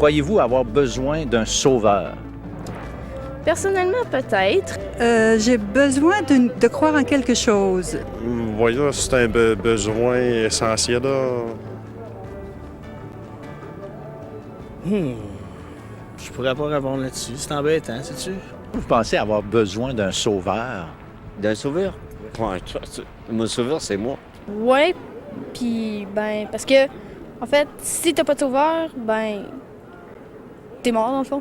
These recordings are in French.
Croyez-vous avoir besoin d'un sauveur? Personnellement, peut-être. J'ai besoin de croire en quelque chose. Voilà, c'est un besoin essentiel, là. Je pourrais pas répondre là-dessus. C'est embêtant, sais-tu? Vous pensez avoir besoin d'un sauveur? D'un sauveur? Ouais, mon sauveur, c'est moi. Ouais, puis parce que, en fait, si t'as pas de sauveur, t'es mort dans le fond.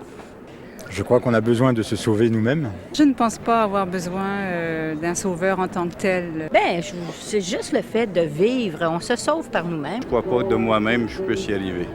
Je crois qu'on a besoin de se sauver nous-mêmes. Je ne pense pas avoir besoin d'un sauveur en tant que tel. C'est juste le fait de vivre. On se sauve par nous-mêmes. Je crois pas de moi-même, je peux y arriver.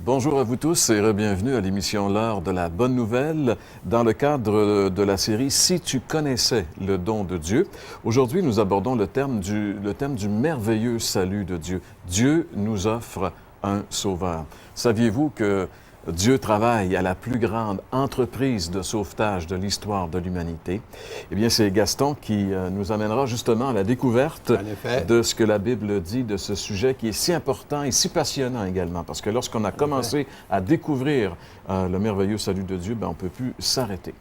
Bonjour à vous tous et bienvenue à l'émission L'heure de la bonne nouvelle dans le cadre de la série Si tu connaissais le don de Dieu. Aujourd'hui, nous abordons le thème du merveilleux salut de Dieu. Dieu nous offre un sauveur. Saviez-vous que Dieu travaille à la plus grande entreprise de sauvetage de l'histoire de l'humanité? Eh bien, c'est Gaston qui nous amènera justement à la découverte de ce que la Bible dit de ce sujet qui est si important et si passionnant également. Parce que lorsqu'on a commencé à découvrir le merveilleux salut de Dieu, on ne peut plus s'arrêter.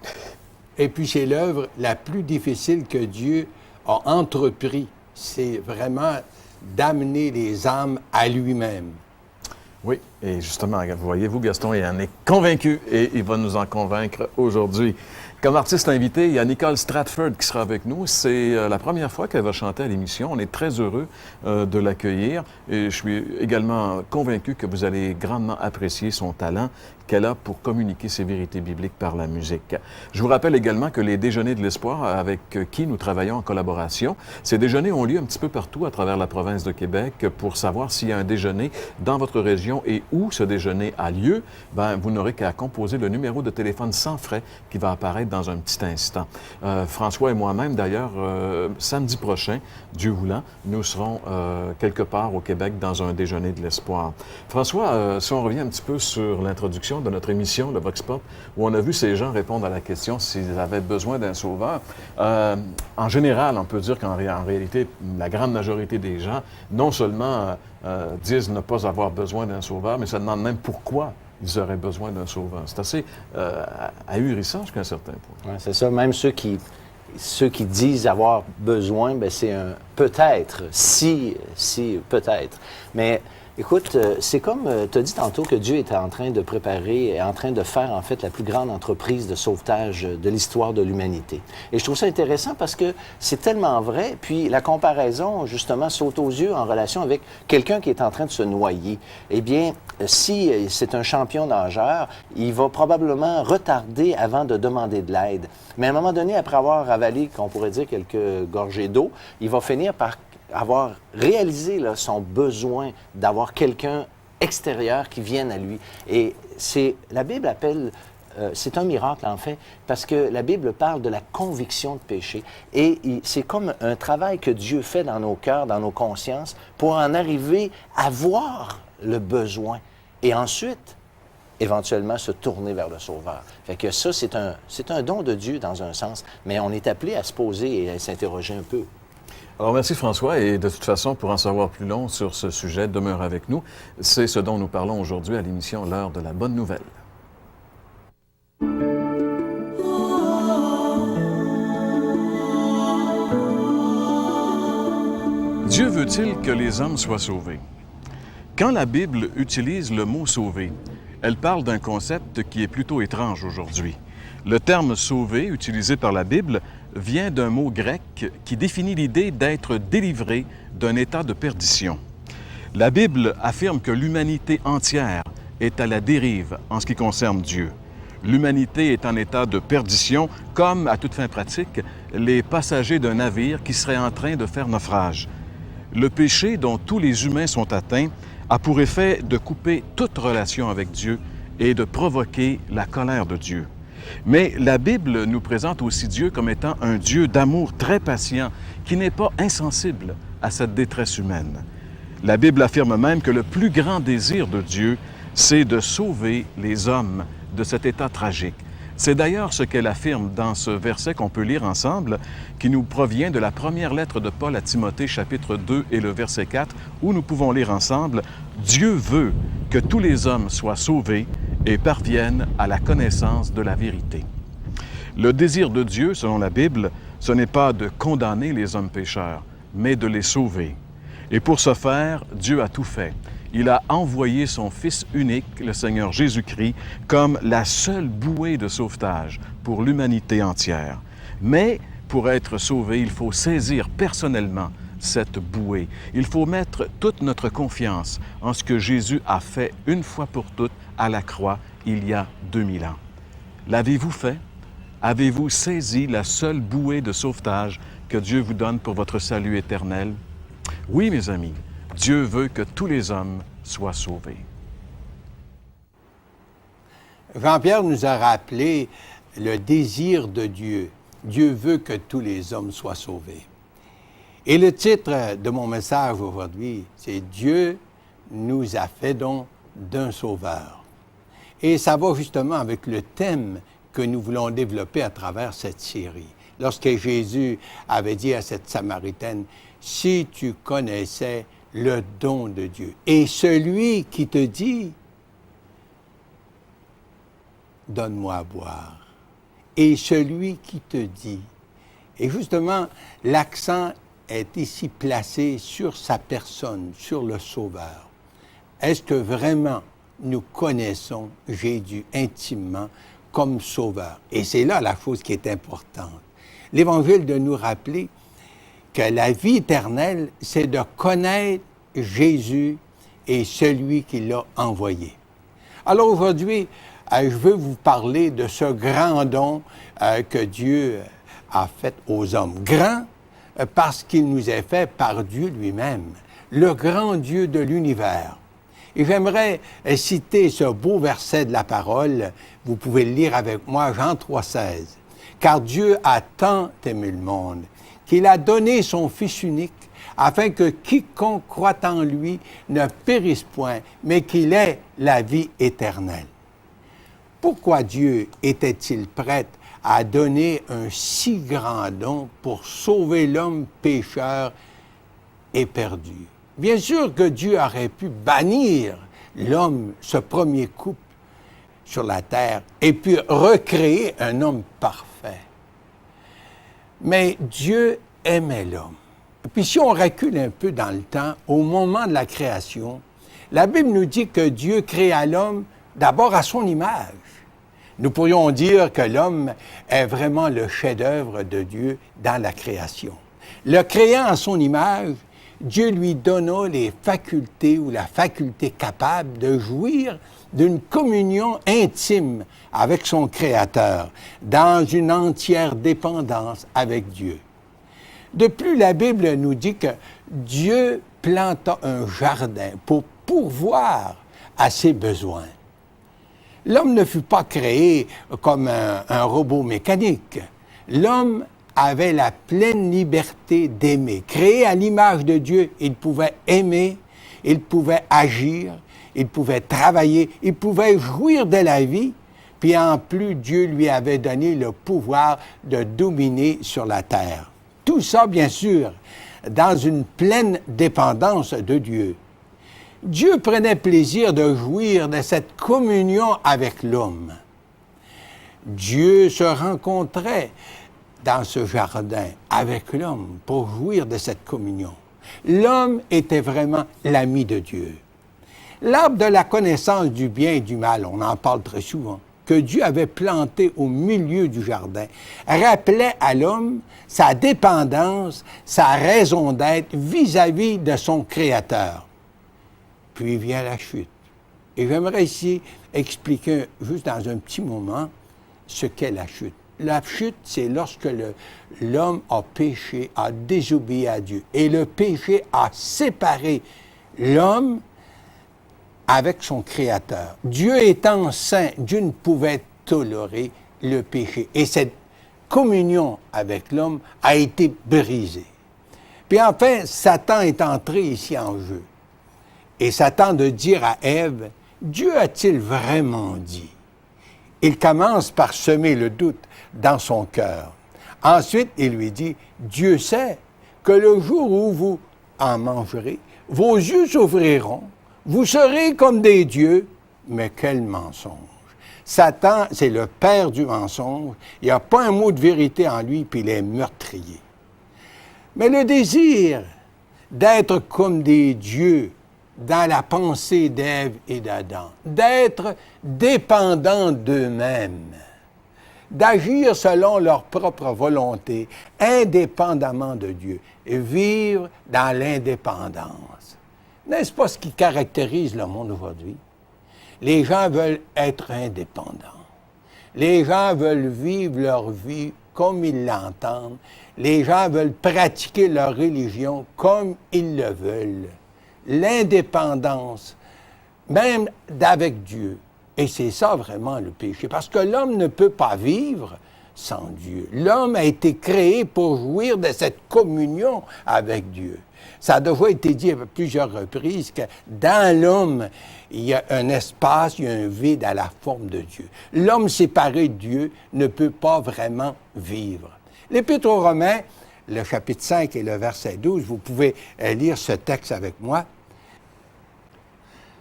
Et puis, c'est l'œuvre la plus difficile que Dieu a entrepris. C'est vraiment d'amener les âmes à lui-même. Oui, et justement, vous voyez-vous, Gaston, il en est convaincu et il va nous en convaincre aujourd'hui. Comme artiste invité, il y a Nicole Stratford qui sera avec nous. C'est la première fois qu'elle va chanter à l'émission. On est très heureux de l'accueillir et je suis également convaincu que vous allez grandement apprécier son talent qu'elle a pour communiquer ses vérités bibliques par la musique. Je vous rappelle également que les Déjeuners de l'Espoir, avec qui nous travaillons en collaboration, ces déjeuners ont lieu un petit peu partout à travers la province de Québec. Pour savoir s'il y a un déjeuner dans votre région et où ce déjeuner a lieu, vous n'aurez qu'à composer le numéro de téléphone sans frais qui va apparaître dans un petit instant. François et moi-même, d'ailleurs, samedi prochain, Dieu voulant, nous serons quelque part au Québec dans un Déjeuner de l'Espoir. François, si on revient un petit peu sur l'introduction de notre émission, le Vox Pop, où on a vu ces gens répondre à la question s'ils avaient besoin d'un sauveur. En général, on peut dire qu'en réalité, la grande majorité des gens, non seulement disent ne pas avoir besoin d'un sauveur, mais se demandent même pourquoi ils auraient besoin d'un sauveur. C'est assez ahurissant jusqu'à un certain point. Ouais, c'est ça. Même ceux qui disent avoir besoin, c'est un peut-être, si peut-être. Mais écoute, c'est comme tu as dit tantôt que Dieu était en train de préparer, en train de faire en fait la plus grande entreprise de sauvetage de l'histoire de l'humanité. Et je trouve ça intéressant parce que c'est tellement vrai, puis la comparaison justement saute aux yeux en relation avec quelqu'un qui est en train de se noyer. Eh bien, si c'est un champion nageur, il va probablement retarder avant de demander de l'aide. Mais à un moment donné, après avoir avalé, qu'on pourrait dire, quelques gorgées d'eau, il va finir par avoir réalisé son besoin d'avoir quelqu'un extérieur qui vienne à lui. Et la Bible appelle, c'est un miracle en fait, parce que la Bible parle de la conviction de péché. Et c'est comme un travail que Dieu fait dans nos cœurs, dans nos consciences, pour en arriver à voir le besoin. Et ensuite, éventuellement, se tourner vers le Sauveur. Fait que ça, c'est un don de Dieu dans un sens, mais on est appelé à se poser et à s'interroger un peu. Alors, merci François. Et de toute façon, pour en savoir plus long sur ce sujet, demeure avec nous. C'est ce dont nous parlons aujourd'hui à l'émission L'heure de la bonne nouvelle. Dieu veut-il que les hommes soient sauvés? Quand la Bible utilise le mot « sauver », elle parle d'un concept qui est plutôt étrange aujourd'hui. Le terme « sauver » utilisé par la Bible vient d'un mot grec qui définit l'idée d'être délivré d'un état de perdition. La Bible affirme que l'humanité entière est à la dérive en ce qui concerne Dieu. L'humanité est en état de perdition, comme, à toute fin pratique, les passagers d'un navire qui serait en train de faire naufrage. Le péché dont tous les humains sont atteints a pour effet de couper toute relation avec Dieu et de provoquer la colère de Dieu. Mais la Bible nous présente aussi Dieu comme étant un Dieu d'amour très patient, qui n'est pas insensible à cette détresse humaine. La Bible affirme même que le plus grand désir de Dieu, c'est de sauver les hommes de cet état tragique. C'est d'ailleurs ce qu'elle affirme dans ce verset qu'on peut lire ensemble, qui nous provient de la première lettre de Paul à Timothée, chapitre 2 et le verset 4, où nous pouvons lire ensemble « Dieu veut que tous les hommes soient sauvés et parviennent à la connaissance de la vérité. » Le désir de Dieu, selon la Bible, ce n'est pas de condamner les hommes pécheurs, mais de les sauver. Et pour ce faire, Dieu a tout fait. Il a envoyé son Fils unique, le Seigneur Jésus-Christ, comme la seule bouée de sauvetage pour l'humanité entière. Mais pour être sauvé, il faut saisir personnellement cette bouée. Il faut mettre toute notre confiance en ce que Jésus a fait une fois pour toutes à la croix il y a 2000 ans. L'avez-vous fait? Avez-vous saisi la seule bouée de sauvetage que Dieu vous donne pour votre salut éternel? Oui, mes amis, Dieu veut que tous les hommes soient sauvés. Jean-Pierre nous a rappelé le désir de Dieu. Dieu veut que tous les hommes soient sauvés. Et le titre de mon message aujourd'hui, c'est « Dieu nous a fait don d'un sauveur ». Et ça va justement avec le thème que nous voulons développer à travers cette série. Lorsque Jésus avait dit à cette Samaritaine, « Si tu connaissais le don de Dieu, et celui qui te dit, donne-moi à boire, et celui qui te dit. » Et justement, l'accent est ici placé sur sa personne, sur le Sauveur. Est-ce que vraiment nous connaissons Jésus intimement comme Sauveur? Et c'est là la chose qui est importante. L'Évangile de nous rappeler que la vie éternelle, c'est de connaître Jésus et celui qui l'a envoyé. Alors aujourd'hui, je veux vous parler de ce grand don que Dieu a fait aux hommes. Grand parce qu'il nous est fait par Dieu lui-même, le grand Dieu de l'univers. Et j'aimerais citer ce beau verset de la parole. Vous pouvez le lire avec moi, Jean 3,16. « Car Dieu a tant aimé le monde qu'il a donné son Fils unique, afin que quiconque croit en lui ne périsse point, mais qu'il ait la vie éternelle. » Pourquoi Dieu était-il prêt à donner un si grand don pour sauver l'homme pécheur et perdu? Bien sûr que Dieu aurait pu bannir l'homme, ce premier couple sur la terre, et puis recréer un homme parfait. Mais Dieu aimait l'homme. Puis si on recule un peu dans le temps, au moment de la création, la Bible nous dit que Dieu créa l'homme d'abord à son image. Nous pourrions dire que l'homme est vraiment le chef-d'œuvre de Dieu dans la création. Le créant à son image, Dieu lui donna les facultés ou la faculté capable de jouir d'une communion intime avec son Créateur, dans une entière dépendance avec Dieu. De plus, la Bible nous dit que Dieu planta un jardin pour pourvoir à ses besoins. L'homme ne fut pas créé comme un robot mécanique. L'homme avait la pleine liberté d'aimer. Créé à l'image de Dieu, il pouvait aimer, il pouvait agir, il pouvait travailler, il pouvait jouir de la vie, puis en plus, Dieu lui avait donné le pouvoir de dominer sur la terre. Tout ça, bien sûr, dans une pleine dépendance de Dieu. Dieu prenait plaisir de jouir de cette communion avec l'homme. Dieu se rencontrait dans ce jardin avec l'homme pour jouir de cette communion. L'homme était vraiment l'ami de Dieu. L'arbre de la connaissance du bien et du mal, on en parle très souvent, que Dieu avait planté au milieu du jardin, rappelait à l'homme sa dépendance, sa raison d'être vis-à-vis de son Créateur. Puis vient la chute. Et j'aimerais ici expliquer, juste dans un petit moment, ce qu'est la chute. La chute, c'est lorsque l'homme a péché, a désobéi à Dieu. Et le péché a séparé l'homme avec son Créateur. Dieu étant saint, Dieu ne pouvait tolérer le péché. Et cette communion avec l'homme a été brisée. Puis enfin, Satan est entré ici en jeu. Et Satan de dire à Ève, Dieu a-t-il vraiment dit? Il commence par semer le doute dans son cœur. Ensuite, il lui dit, Dieu sait que le jour où vous en mangerez, vos yeux s'ouvriront, vous serez comme des dieux, mais quel mensonge! Satan, c'est le père du mensonge, il n'y a pas un mot de vérité en lui, puis il est meurtrier. Mais le désir d'être comme des dieux dans la pensée d'Ève et d'Adam, d'être dépendants d'eux-mêmes, d'agir selon leur propre volonté, indépendamment de Dieu, et vivre dans l'indépendance. N'est-ce pas ce qui caractérise le monde aujourd'hui? Les gens veulent être indépendants. Les gens veulent vivre leur vie comme ils l'entendent. Les gens veulent pratiquer leur religion comme ils le veulent. L'indépendance, même d'avec Dieu. Et c'est ça vraiment le péché. Parce que l'homme ne peut pas vivre sans Dieu. L'homme a été créé pour jouir de cette communion avec Dieu. Ça a déjà été dit à plusieurs reprises que dans l'homme, il y a un espace, il y a un vide à la forme de Dieu. L'homme séparé de Dieu ne peut pas vraiment vivre. L'Épître aux Romains, le chapitre 5 et le verset 12, vous pouvez lire ce texte avec moi.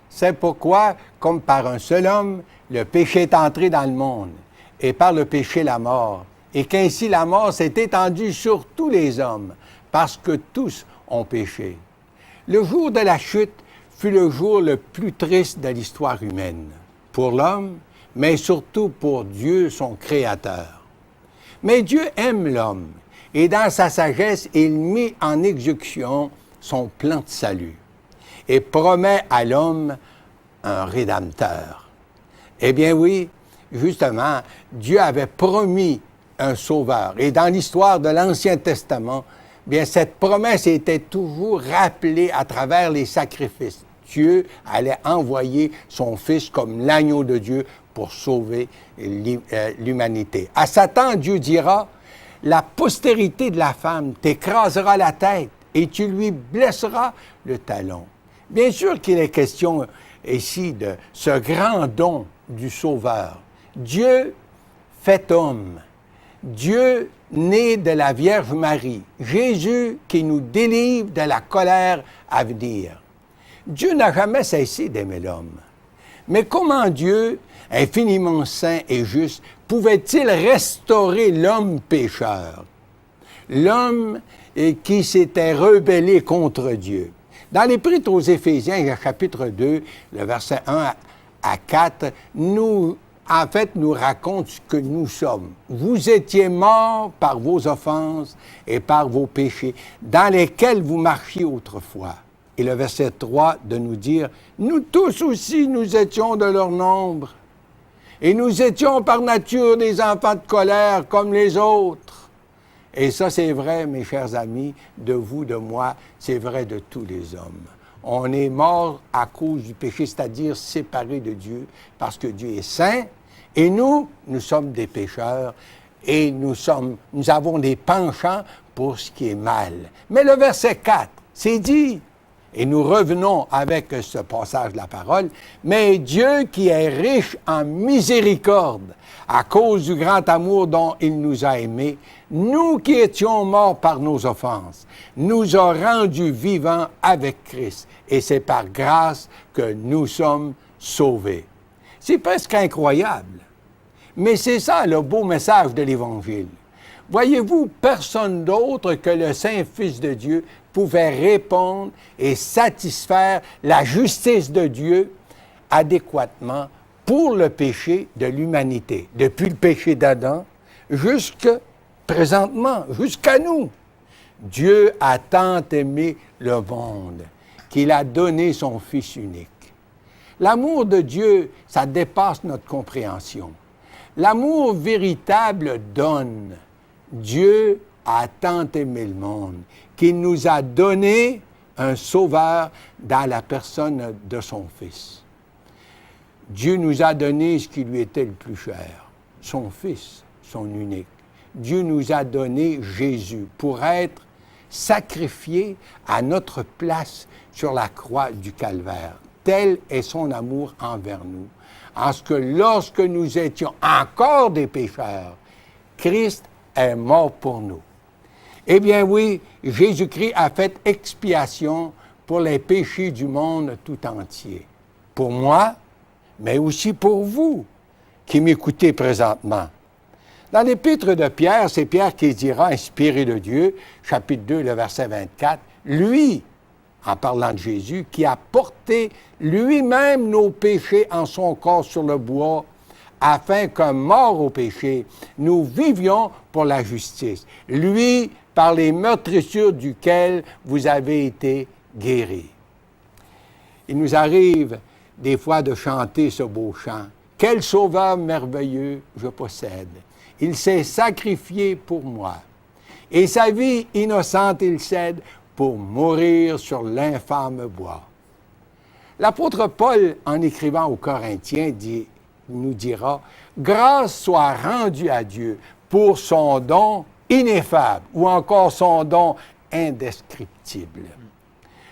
C'est pourquoi, comme par un seul homme, le péché est entré dans le monde, et par le péché la mort, et qu'ainsi la mort s'est étendue sur tous les hommes, parce que tous ont péché. Le jour de la chute fut le jour le plus triste de l'histoire humaine, pour l'homme, mais surtout pour Dieu, son Créateur. Mais Dieu aime l'homme, et dans sa sagesse, il mit en exécution son plan de salut, et promet à l'homme un Rédempteur. Eh bien oui, justement, Dieu avait promis un Sauveur. Et dans l'histoire de l'Ancien Testament, bien, cette promesse était toujours rappelée à travers les sacrifices. Dieu allait envoyer son Fils comme l'agneau de Dieu pour sauver l'humanité. À Satan, Dieu dira, « La postérité de la femme t'écrasera la tête et tu lui blesseras le talon. » Bien sûr qu'il est question ici de ce grand don du Sauveur. Dieu fait homme. Dieu né de la Vierge Marie. Jésus qui nous délivre de la colère à venir. Dieu n'a jamais cessé d'aimer l'homme. Mais comment Dieu, infiniment saint et juste, pouvait-il restaurer l'homme pécheur? L'homme qui s'était rebellé contre Dieu. Dans l'Épître aux Éphésiens, chapitre 2, le verset 1 à 4, nous raconte ce que nous sommes. Vous étiez morts par vos offenses et par vos péchés, dans lesquels vous marchiez autrefois. Et le verset 3 de nous dire, nous tous aussi, nous étions de leur nombre, et nous étions par nature des enfants de colère comme les autres. Et ça, c'est vrai, mes chers amis, de vous, de moi, c'est vrai de tous les hommes. On est mort à cause du péché, c'est-à-dire séparés de Dieu, parce que Dieu est saint, et nous sommes des pécheurs, et nous avons des penchants pour ce qui est mal. Mais le verset 4, c'est dit, et nous revenons avec ce passage de la parole, « Mais Dieu qui est riche en miséricorde, à cause du grand amour dont il nous a aimés, nous qui étions morts par nos offenses, nous a rendus vivants avec Christ. Et c'est par grâce que nous sommes sauvés. » C'est presque incroyable. Mais c'est ça le beau message de l'Évangile. Voyez-vous, personne d'autre que le Saint-Fils de Dieu pouvait répondre et satisfaire la justice de Dieu adéquatement pour le péché de l'humanité. Depuis le péché d'Adam jusqu'à présentement, jusqu'à nous. Dieu a tant aimé le monde qu'il a donné son Fils unique. L'amour de Dieu, ça dépasse notre compréhension. L'amour véritable donne. Dieu a tant aimé le monde qu'il nous a donné un sauveur dans la personne de son Fils. Dieu nous a donné ce qui lui était le plus cher, son Fils, son unique. Dieu nous a donné Jésus pour être sacrifié à notre place sur la croix du Calvaire. Tel est son amour envers nous, en ce que lorsque nous étions encore des pécheurs, Christ est mort pour nous. Eh bien oui, Jésus-Christ a fait expiation pour les péchés du monde tout entier. Pour moi, mais aussi pour vous qui m'écoutez présentement. Dans l'épître de Pierre, c'est Pierre qui dira, inspiré de Dieu, chapitre 2, le verset 24, « Lui, en parlant de Jésus, qui a porté lui-même nos péchés en son corps sur le bois, afin que, mort au péché, nous vivions pour la justice. Lui, par les meurtrissures duquel vous avez été guéris. » Il nous arrive des fois de chanter ce beau chant. « Quel sauveur merveilleux je possède! Il s'est sacrifié pour moi. Et sa vie innocente il cède pour mourir sur l'infâme bois. » L'apôtre Paul, en écrivant aux Corinthiens, nous dira « Grâce soit rendue à Dieu pour son don ineffable ou encore son don indescriptible. »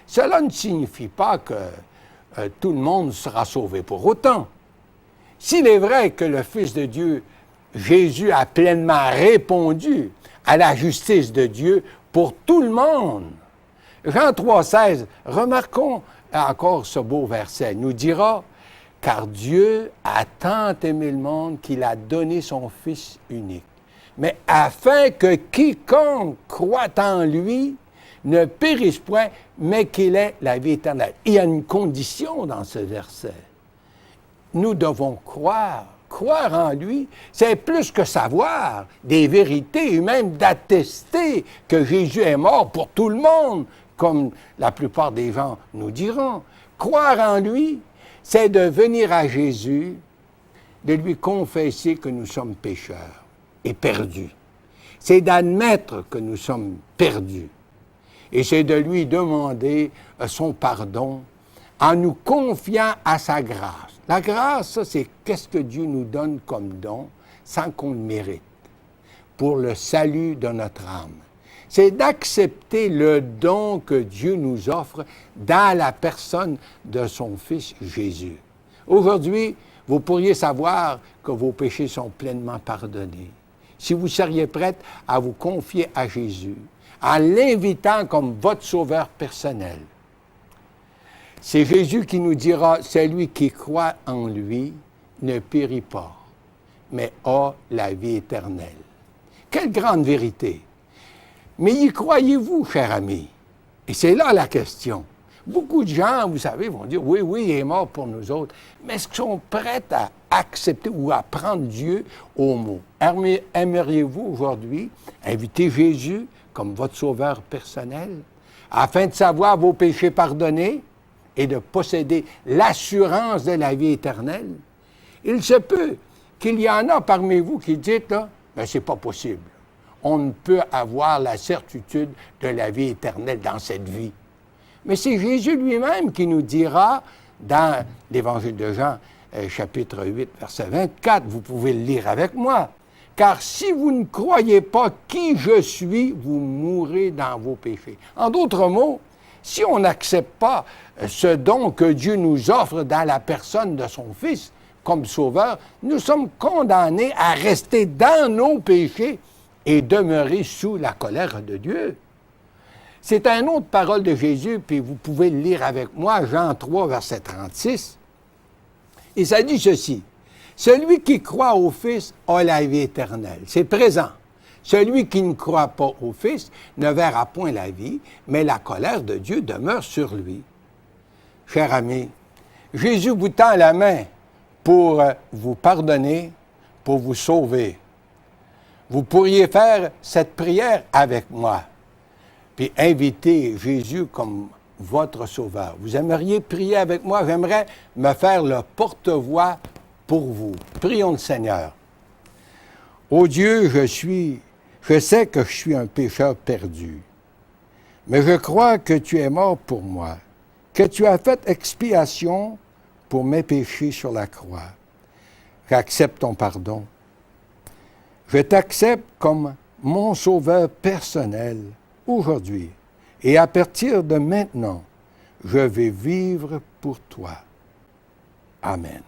Cela ne signifie pas que tout le monde sera sauvé pour autant. S'il est vrai que le Fils de Dieu, Jésus, a pleinement répondu à la justice de Dieu pour tout le monde, Jean 3,16, remarquons encore ce beau verset, nous dira « Car Dieu a tant aimé le monde qu'il a donné son Fils unique, mais afin que quiconque croit en lui ne périsse point, mais qu'il ait la vie éternelle. » Il y a une condition dans ce verset. Nous devons croire. Croire en lui, c'est plus que savoir des vérités, et même d'attester que Jésus est mort pour tout le monde, comme la plupart des gens nous diront. Croire en lui, c'est de venir à Jésus, de lui confesser que nous sommes pécheurs et perdus. C'est d'admettre que nous sommes perdus. Et c'est de lui demander son pardon en nous confiant à sa grâce. La grâce, ça, c'est qu'est-ce que Dieu nous donne comme don sans qu'on le mérite, pour le salut de notre âme. C'est d'accepter le don que Dieu nous offre dans la personne de son Fils Jésus. Aujourd'hui, vous pourriez savoir que vos péchés sont pleinement pardonnés. Si vous seriez prête à vous confier à Jésus, en l'invitant comme votre sauveur personnel. C'est Jésus qui nous dira, celui qui croit en lui ne périt pas, mais a la vie éternelle. Quelle grande vérité! Mais y croyez-vous, cher ami? Et c'est là la question. Beaucoup de gens, vous savez, vont dire, oui, oui, il est mort pour nous autres, mais est-ce qu'ils sont prêts à accepter ou à prendre Dieu au mot? Aimeriez-vous aujourd'hui inviter Jésus comme votre sauveur personnel, afin de savoir vos péchés pardonnés et de posséder l'assurance de la vie éternelle? Il se peut qu'il y en a parmi vous qui disent, là, mais c'est pas possible. On ne peut avoir la certitude de la vie éternelle dans cette vie. Mais c'est Jésus lui-même qui nous dira, dans l'Évangile de Jean, chapitre 8, verset 24, vous pouvez le lire avec moi, « Car si vous ne croyez pas qui je suis, vous mourrez dans vos péchés. » En d'autres mots, si on n'accepte pas ce don que Dieu nous offre dans la personne de son Fils comme sauveur, nous sommes condamnés à rester dans nos péchés et demeurer sous la colère de Dieu. C'est une autre parole de Jésus, puis vous pouvez le lire avec moi, Jean 3, verset 36. Et ça dit ceci, « Celui qui croit au Fils a la vie éternelle. » C'est présent. Celui qui ne croit pas au Fils ne verra point la vie, mais la colère de Dieu demeure sur lui. Cher ami, Jésus vous tend la main pour vous pardonner, pour vous sauver. Vous pourriez faire cette prière avec moi, puis inviter Jésus comme votre sauveur. Vous aimeriez prier avec moi? J'aimerais me faire le porte-voix pour vous. Prions le Seigneur. Ô Dieu, je sais que je suis un pécheur perdu, mais je crois que tu es mort pour moi, que tu as fait expiation pour mes péchés sur la croix. J'accepte ton pardon. Je t'accepte comme mon sauveur personnel aujourd'hui. Et à partir de maintenant, je vais vivre pour toi. Amen.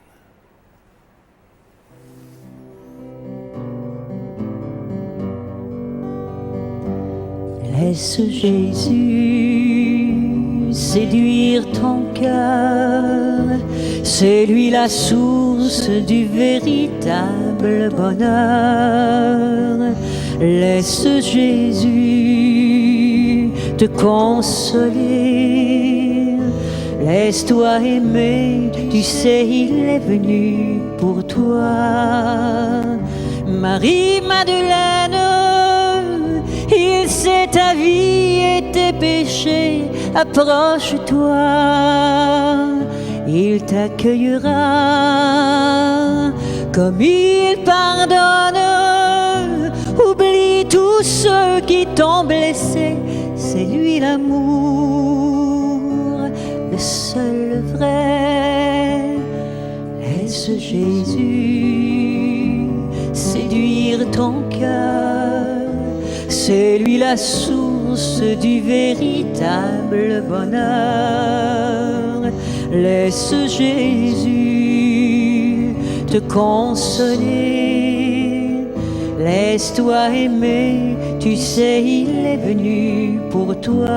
Laisse Jésus séduire ton cœur, c'est lui la source du véritable bonheur. Laisse Jésus te consoler, laisse-toi aimer, tu sais il est venu pour toi. Marie-Madeleine, il sait ta vie et tes péchés, approche-toi, il t'accueillera, comme il pardonne, oublie tous ceux qui t'ont blessé, c'est lui l'amour, le seul vrai. Laisse Jésus séduire ton cœur, c'est lui la source du véritable bonheur. Laisse Jésus te consoler, laisse-toi aimer, tu sais il est venu pour toi.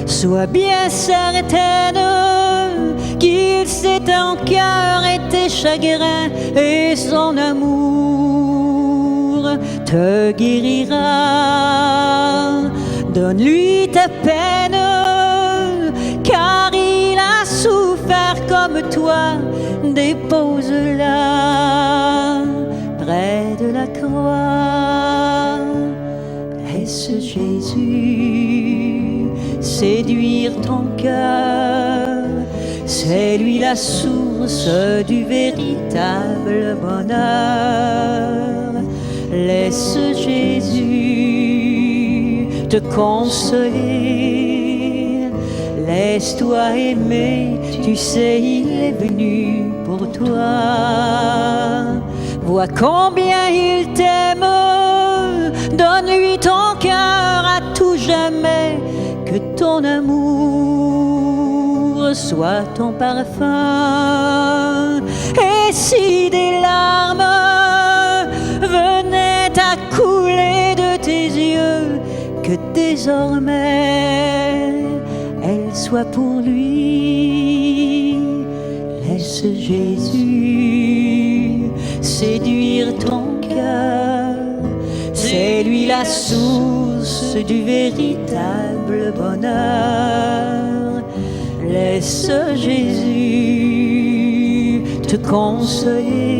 Sois bien certaine qu'il sait ton cœur et tes chagrins, et son amour te guérira. Donne-lui ta peine, car il a souffert comme toi. Dépose-la près de la croix. Laisse Jésus séduire ton cœur, c'est lui la source du véritable bonheur. Laisse Jésus te consoler, laisse-toi aimer, tu sais il est venu pour toi. Vois combien il t'aime, donne-lui ton cœur à tout jamais, que ton amour soit ton parfum. Et si des larmes venaient à couler de tes yeux, que désormais elles soient pour lui. Laisse Jésus séduire ton cœur, c'est lui la source du véritable bonheur. Laisse Jésus te consoler,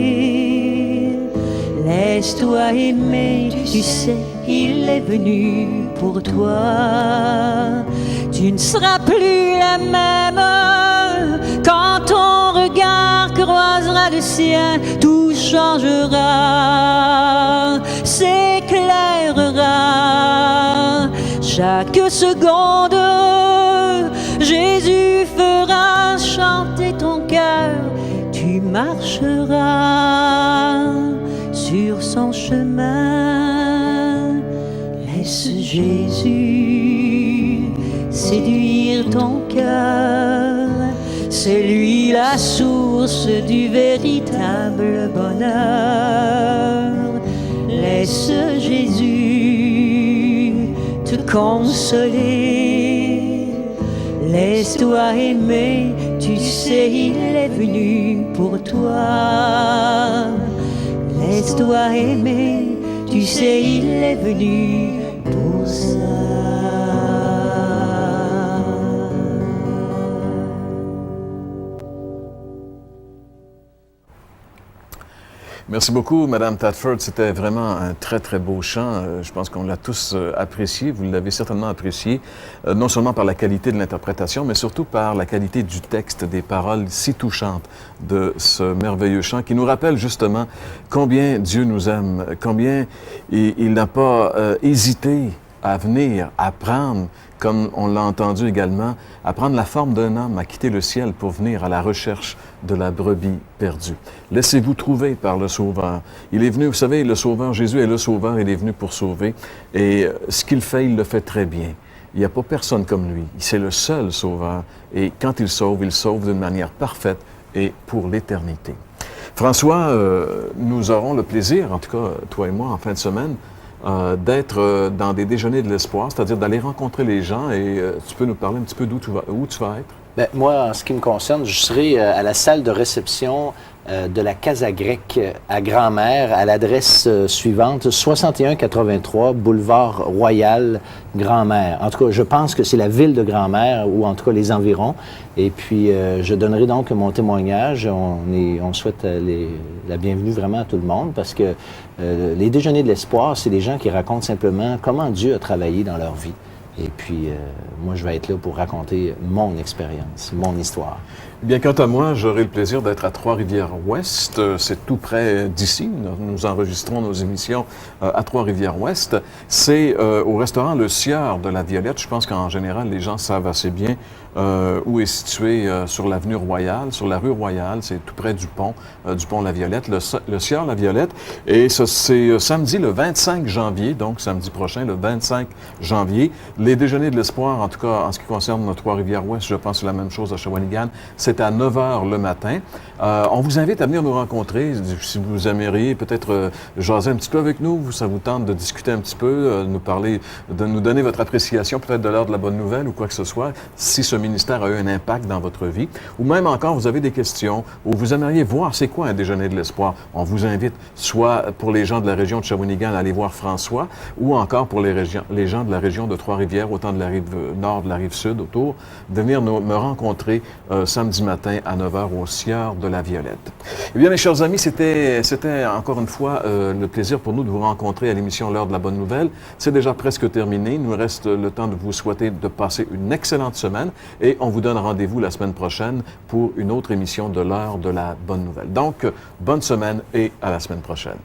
laisse-toi aimer, tu sais il est venu pour toi. Tu ne seras plus la même quand ton regard croisera le sien, tout changera, s'éclairera. Chaque seconde, Jésus fera chanter ton cœur, tu marcheras sur son chemin. Laisse Jésus séduire ton cœur, c'est lui la source du véritable bonheur. Laisse Jésus te consoler, laisse-toi aimer, tu sais il est venu pour toi. Laisse-toi aimer, tu sais il est venu pour ça. Merci beaucoup, Madame Tadford. C'était vraiment un très, très beau chant. Je pense qu'on l'a tous apprécié. Vous l'avez certainement apprécié, non seulement par la qualité de l'interprétation, mais surtout par la qualité du texte, des paroles si touchantes de ce merveilleux chant qui nous rappelle justement combien Dieu nous aime, combien il n'a pas hésité à venir, à prendre, comme on l'a entendu également, à prendre la forme d'un homme, à quitter le ciel pour venir à la recherche de la brebis perdue. Laissez-vous trouver par le Sauveur. Il est venu, vous savez, le Sauveur, Jésus est le Sauveur, il est venu pour sauver. Et ce qu'il fait, il le fait très bien. Il n'y a pas personne comme lui. C'est le seul Sauveur. Et quand il sauve d'une manière parfaite et pour l'éternité. François, nous aurons le plaisir, en tout cas toi et moi, en fin de semaine, d'être dans des déjeuners de l'espoir, c'est-à-dire d'aller rencontrer les gens et tu peux nous parler un petit peu où tu vas être? Bien, moi, en ce qui me concerne, je serai à la salle de réception de la Casa Grecque à Grand-Mère, à l'adresse suivante, 6183 Boulevard Royal, Grand-Mère. En tout cas, je pense que c'est la ville de Grand-Mère, ou en tout cas les environs. Et puis, je donnerai donc mon témoignage. On souhaite la bienvenue vraiment à tout le monde, parce que les déjeuners de l'espoir, c'est des gens qui racontent simplement comment Dieu a travaillé dans leur vie. Et puis, moi, je vais être là pour raconter mon expérience, mon histoire. Bien, quant à moi, j'aurai le plaisir d'être à Trois-Rivières-Ouest. C'est tout près d'ici. Nous enregistrons nos émissions à Trois-Rivières-Ouest. C'est au restaurant Le Sieur de la Violette. Je pense qu'en général, les gens savent assez bien où est situé sur l'avenue Royale, sur la rue Royale. C'est tout près du pont La Violette, le Sieur La Violette. Et c'est samedi, le 25 janvier, donc samedi prochain, le 25 janvier. Les déjeuners de l'espoir, en tout cas en ce qui concerne Trois-Rivières-Ouest, je pense que c'est la même chose à Shawinigan. C'est à 9 h le matin. On vous invite à venir nous rencontrer. Si vous aimeriez peut-être jaser un petit peu avec nous, ça vous tente de discuter un petit peu, nous parler, de nous donner votre appréciation peut-être de l'heure de la bonne nouvelle ou quoi que ce soit, si ce ministère a eu un impact dans votre vie. Ou même encore, vous avez des questions ou vous aimeriez voir c'est quoi un déjeuner de l'espoir. On vous invite soit pour les gens de la région de Shawinigan à aller voir François ou encore pour les gens de la région de Trois-Rivières, autant de la rive nord, de la rive sud autour, de venir me rencontrer samedi matin à 9 h au Sieur de la Violette. Eh bien, mes chers amis, c'était encore une fois le plaisir pour nous de vous rencontrer à l'émission L'heure de la bonne nouvelle. C'est déjà presque terminé. Il nous reste le temps de vous souhaiter de passer une excellente semaine et on vous donne rendez-vous la semaine prochaine pour une autre émission de L'heure de la bonne nouvelle. Donc, bonne semaine et à la semaine prochaine.